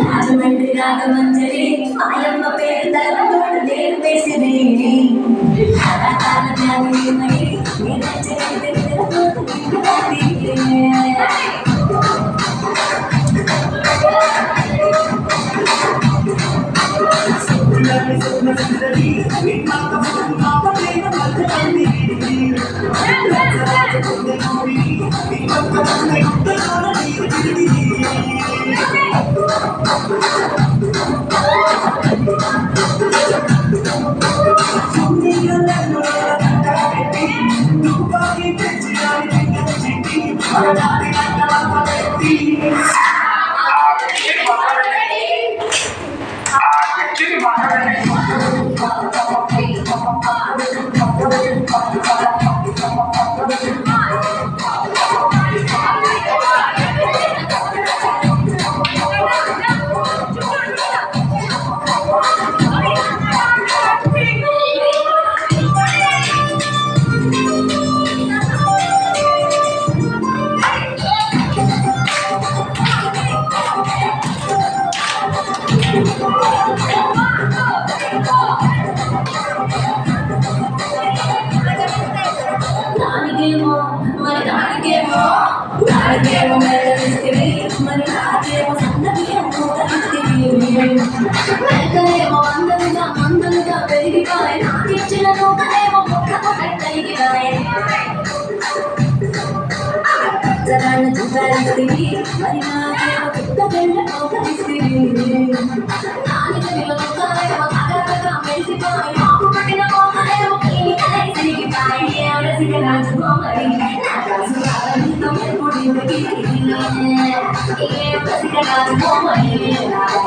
రాజమండ్రి రాగమంజరి మాయమ్మ పేరు తలపతోడు నేను వేసిది నాకేమో మెల్లనిస్తివి మరి నాకేమో సన్నబియ్యము మెక్కలేమో మందలుగా పెరిగిపోయి నాకిచ్చిన నూకలేమో ముక్కకు పెట్టలిగిపోయి పచ్చగాళ్ళు చూపాలిస్తివి మరి నాకేమో పెద్ద గంట నూకలిస్తివి నాలుగు నూకలేమో తగలగా మెలిసిపోయి మాకు పట్టిన నూకలేమో తిరిగిపోయి ఎవరసిక రాజుకోమరి నా రాజు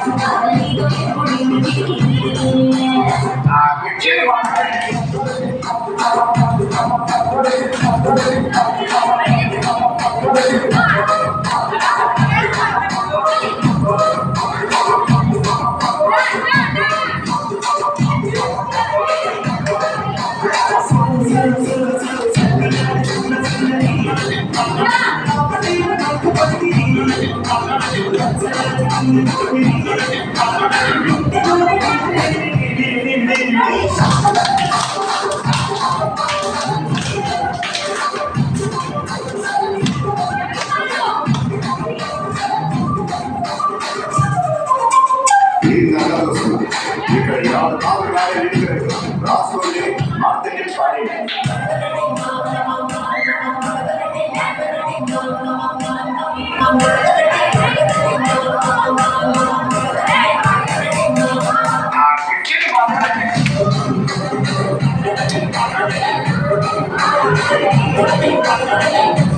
Thank you.